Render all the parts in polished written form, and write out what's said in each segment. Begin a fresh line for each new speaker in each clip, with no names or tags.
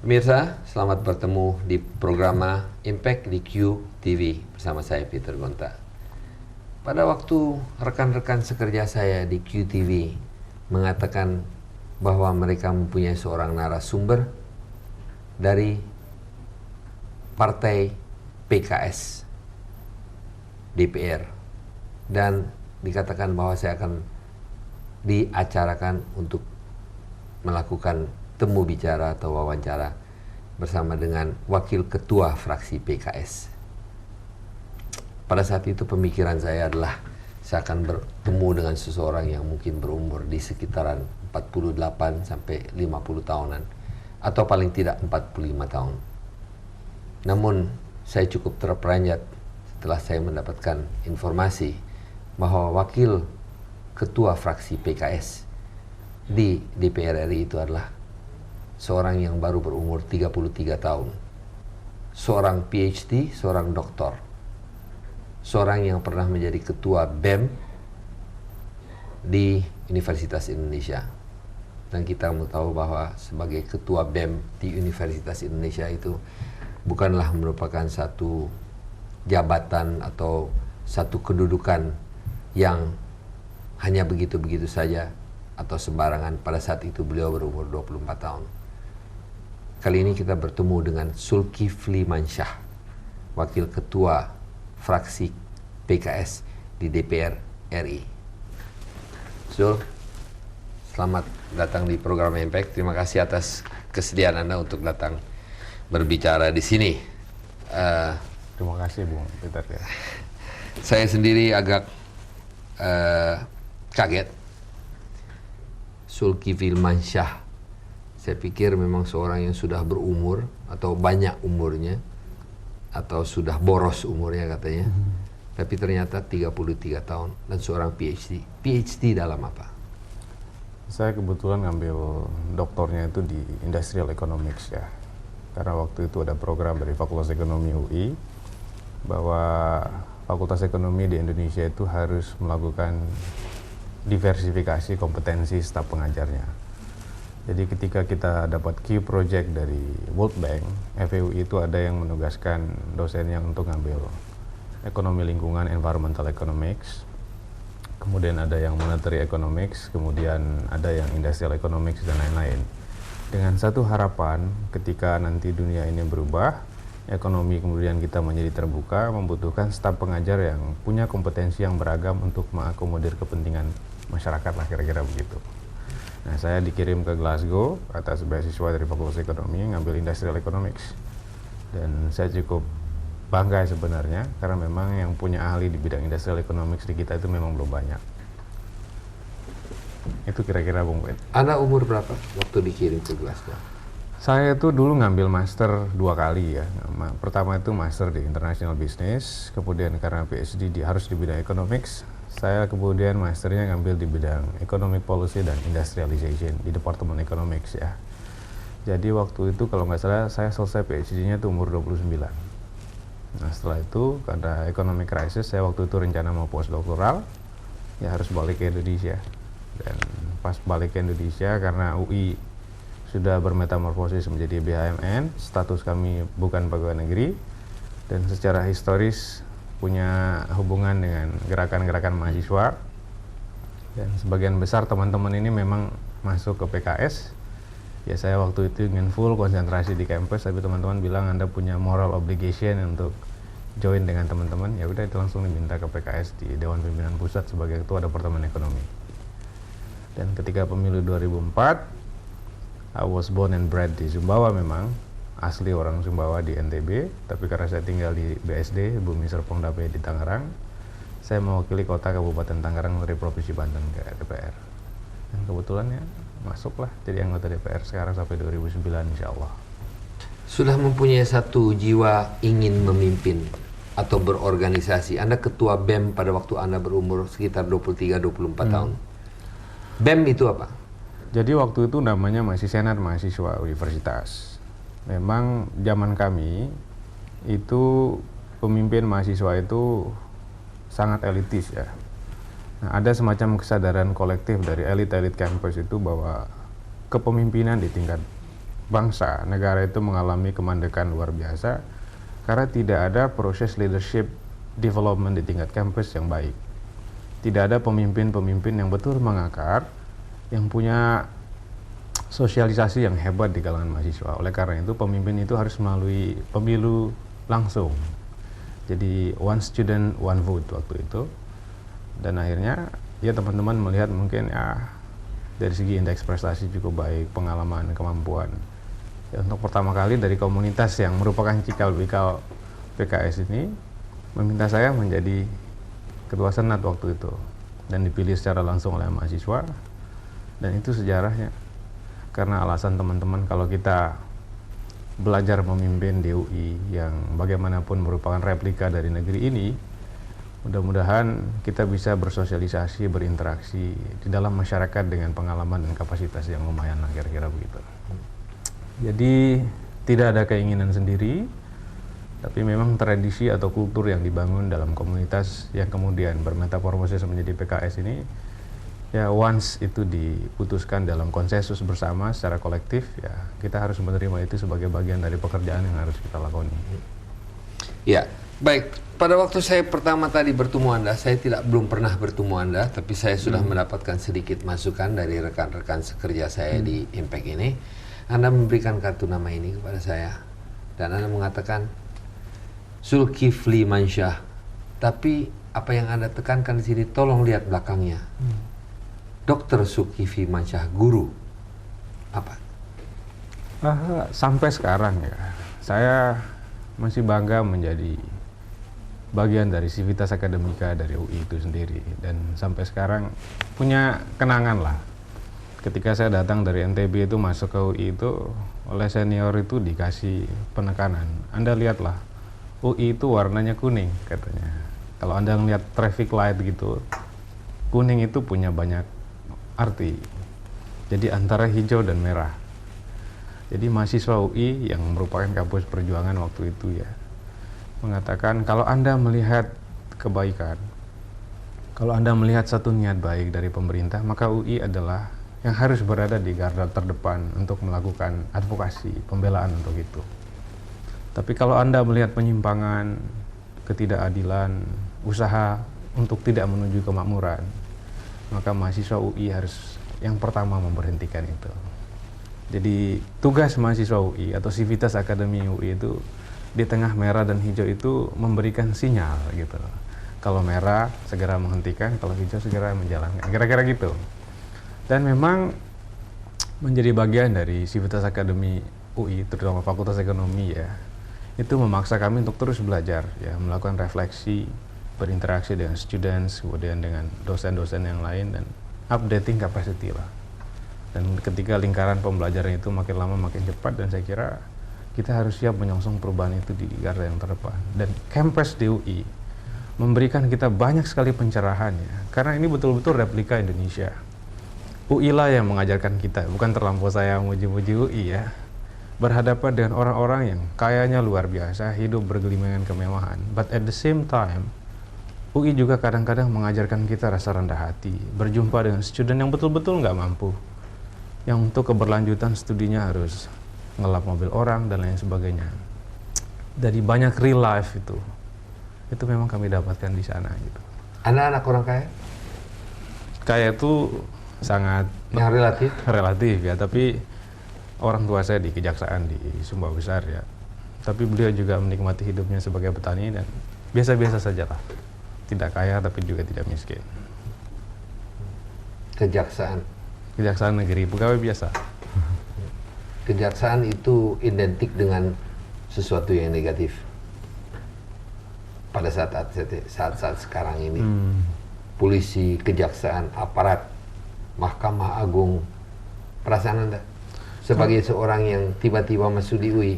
Pemirsa, selamat bertemu di program Impact di QTV bersama saya Peter Gonta. Pada waktu rekan-rekan sekerja saya di QTV mengatakan bahwa mereka mempunyai seorang narasumber dari Partai PKS DPR dan dikatakan bahwa saya akan diacarakan untuk melakukan temu bicara atau wawancara bersama dengan wakil ketua fraksi PKS. Pada saat itu pemikiran saya adalah saya akan bertemu dengan seseorang yang mungkin berumur di sekitaran 48 sampai 50 tahunan atau paling tidak 45 tahun. Namun saya cukup terperanjat setelah saya mendapatkan informasi bahwa wakil ketua fraksi PKS di DPR RI itu adalah seorang yang baru berumur 33 tahun. Seorang PhD, seorang doktor. Seorang yang pernah menjadi ketua BEM di Universitas Indonesia. Dan kita mau tahu bahwa sebagai ketua BEM di Universitas Indonesia itu bukanlah merupakan satu jabatan atau satu kedudukan yang hanya begitu-begitu saja atau sembarangan. Pada saat itu beliau berumur 24 tahun. Kali ini kita bertemu dengan Zulkifli Mansyah, wakil ketua fraksi PKS di DPR RI. Zul, selamat datang di program Impact. Terima kasih atas kesediaan Anda untuk datang berbicara di sini.
Terima kasih Bung Peter ya.
Saya sendiri agak kaget. Zulkifli Mansyah, saya pikir memang seorang yang sudah berumur atau banyak umurnya atau sudah boros umurnya katanya. Tapi ternyata 33 tahun dan seorang PhD. PhD dalam apa?
Saya kebetulan ngambil doktornya itu di Industrial Economics ya. Karena waktu itu ada program dari Fakultas Ekonomi UI bahwa Fakultas Ekonomi di Indonesia itu harus melakukan diversifikasi kompetensi staf pengajarnya. Jadi ketika kita dapat key project dari World Bank, FEUI itu ada yang menugaskan dosennya untuk ngambil ekonomi lingkungan, environmental economics, kemudian ada yang monetary economics, kemudian ada yang industrial economics dan lain-lain. Dengan satu harapan ketika nanti dunia ini berubah, ekonomi kemudian kita menjadi terbuka, membutuhkan staf pengajar yang punya kompetensi yang beragam untuk mengakomodir kepentingan masyarakat lah kira-kira begitu. Nah, saya dikirim ke Glasgow atas beasiswa dari Fakultas Ekonomi ngambil Industrial Economics. Dan saya cukup bangga sebenarnya karena memang yang punya ahli di bidang Industrial Economics di kita itu memang belum banyak. Itu kira-kira Bung Ben.
Anda umur berapa waktu dikirim ke Glasgow?
Saya itu dulu ngambil master 2 kali ya. Pertama itu master di International Business, kemudian karena PhD harus di bidang Economics, saya kemudian masternya ngambil di bidang Economic Policy dan Industrialization di Departemen Economics ya. Jadi waktu itu kalau nggak salah saya selesai PhD-nya itu umur 29. Nah setelah itu karena economic crisis saya waktu itu rencana mau postdoktoral, ya harus balik ke Indonesia. Dan pas balik ke Indonesia karena UI sudah bermetamorfosis menjadi BHMN, status kami bukan pegawai negeri, dan secara historis punya hubungan dengan gerakan-gerakan mahasiswa, dan sebagian besar teman-teman ini memang masuk ke PKS. Ya saya waktu itu ingin full konsentrasi di kampus, tapi teman-teman bilang Anda punya moral obligation untuk join dengan teman-teman. Ya udah itu langsung diminta ke PKS di Dewan Pimpinan Pusat sebagai ketua Departemen Ekonomi. Dan ketika pemilu 2004, I was born and bred di Sumbawa memang. Asli orang Sumbawa di NTB, tapi karena saya tinggal di BSD, Bumi Serpong Dape di Tangerang, saya mewakili kota Kabupaten Tangerang dari Provinsi Banten ke DPR. Dan kebetulan ya masuklah jadi anggota DPR sekarang sampai 2009 insya Allah.
Sudah mempunyai satu jiwa ingin memimpin atau berorganisasi. Anda ketua BEM pada waktu Anda berumur sekitar 23-24 tahun. BEM itu apa?
Jadi waktu itu namanya masih Senat Mahasiswa Universitas. Memang zaman kami itu pemimpin mahasiswa itu sangat elitis ya. Nah, ada semacam kesadaran kolektif dari elit-elit kampus itu bahwa kepemimpinan di tingkat bangsa, negara itu mengalami kemandekan luar biasa karena tidak ada proses leadership development di tingkat kampus yang baik. Tidak ada pemimpin-pemimpin yang betul mengakar, yang punya sosialisasi yang hebat di kalangan mahasiswa. Oleh karena itu, pemimpin itu harus melalui pemilu langsung. Jadi one student, one vote waktu itu. Dan akhirnya ya teman-teman melihat mungkin ya dari segi indeks prestasi cukup baik, pengalaman, kemampuan. Ya, untuk pertama kali dari komunitas yang merupakan cikal bakal PKS ini meminta saya menjadi ketua senat waktu itu dan dipilih secara langsung oleh mahasiswa. Dan itu sejarahnya. Karena alasan teman-teman kalau kita belajar memimpin di UI yang bagaimanapun merupakan replika dari negeri ini, mudah-mudahan kita bisa bersosialisasi, berinteraksi di dalam masyarakat dengan pengalaman dan kapasitas yang lumayan lah, kira-kira begitu. Jadi tidak ada keinginan sendiri, tapi memang tradisi atau kultur yang dibangun dalam komunitas yang kemudian bermetamorfosis menjadi PKS ini, ya once itu diputuskan dalam konsensus bersama secara kolektif, ya kita harus menerima itu sebagai bagian dari pekerjaan yang harus kita lakoni.
Ya, baik. Pada waktu saya pertama tadi bertemu Anda, saya belum pernah bertemu Anda, tapi saya sudah mendapatkan sedikit masukan dari rekan-rekan sekerja saya di Impact ini. Anda memberikan kartu nama ini kepada saya, dan Anda mengatakan Zulkifli Mansyah. Tapi apa yang Anda tekankan di sini, tolong lihat belakangnya. Dr. Zulkifli Mansyah, guru. Apa?
Sampai sekarang ya, saya masih bangga menjadi bagian dari Civitas Akademika dari UI itu sendiri. Dan sampai sekarang punya kenangan lah. Ketika saya datang dari NTB itu masuk ke UI itu, oleh senior itu dikasih penekanan. Anda lihatlah, UI itu warnanya kuning katanya. Kalau Anda melihat traffic light gitu, kuning itu punya banyak arti. Jadi antara hijau dan merah. Jadi mahasiswa UI yang merupakan kampus perjuangan waktu itu ya, mengatakan kalau Anda melihat kebaikan, kalau Anda melihat satu niat baik dari pemerintah, maka UI adalah yang harus berada di garda terdepan untuk melakukan advokasi, pembelaan untuk itu. Tapi kalau Anda melihat penyimpangan, ketidakadilan, usaha untuk tidak menuju kemakmuran, maka mahasiswa UI harus yang pertama memberhentikan itu. Jadi tugas mahasiswa UI atau Civitas Akademi UI itu di tengah merah dan hijau itu memberikan sinyal gitu. Kalau merah segera menghentikan, kalau hijau segera menjalankan, kira-kira gitu. Dan memang menjadi bagian dari Civitas Akademi UI, terutama Fakultas Ekonomi ya, itu memaksa kami untuk terus belajar ya, melakukan refleksi, berinteraksi dengan students, kemudian dengan dosen-dosen yang lain, dan updating capacity lah. Dan ketika lingkaran pembelajaran itu makin lama makin cepat, dan saya kira kita harus siap menyongsong perubahan itu di garda yang terdepan. Dan campus di UI memberikan kita banyak sekali pencerahan ya, karena ini betul-betul replika Indonesia. UI lah yang mengajarkan kita, bukan terlampau saya memuji-muji UI ya, berhadapan dengan orang-orang yang kayanya luar biasa, hidup bergelimangan kemewahan. But at the same time, UI juga kadang-kadang mengajarkan kita rasa rendah hati, berjumpa dengan student yang betul-betul nggak mampu, yang untuk keberlanjutan studinya harus ngelap mobil orang dan lain sebagainya. Dari banyak real life itu memang kami dapatkan di sana gitu.
Anda anak orang kaya?
Kaya itu sangat
Yang
relatif ya, tapi orang tua saya di Kejaksaan di Sumba Besar ya. Tapi beliau juga menikmati hidupnya sebagai petani dan biasa-biasa saja lah. Tidak kaya tapi juga tidak miskin. Kejaksaan negeri, pegawai biasa.
Kejaksaan itu identik dengan sesuatu yang negatif pada saat sekarang ini. Polisi, kejaksaan, aparat, Mahkamah Agung. Perasaan Anda sebagai seorang yang tiba-tiba masuk di UI,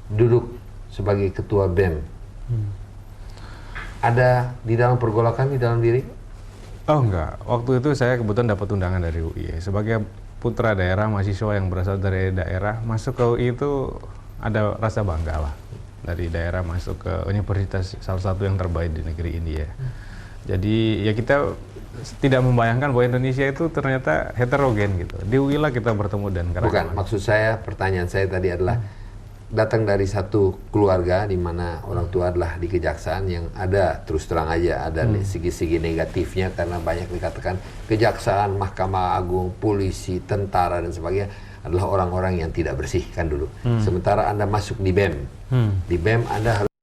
duduk sebagai ketua BEM, ada di dalam pergolakan di dalam diri?
Oh enggak, waktu itu saya kebetulan dapat undangan dari UI sebagai putra daerah, mahasiswa yang berasal dari daerah, masuk ke UI itu ada rasa bangga lah, dari daerah masuk ke universitas salah satu yang terbaik di negeri ini ya. Jadi ya kita tidak membayangkan bahwa Indonesia itu ternyata heterogen gitu. Di UI lah kita bertemu dan
Bukan,
keragaman.
maksud saya, pertanyaan saya tadi adalah datang dari satu keluarga di mana orang tua adalah di kejaksaan, yang ada terus terang aja ada segi-segi negatifnya karena banyak dikatakan kejaksaan, Mahkamah Agung, polisi, tentara dan sebagainya adalah orang-orang yang tidak bersih kan dulu. Sementara Anda masuk di BEM. Di BEM Anda harus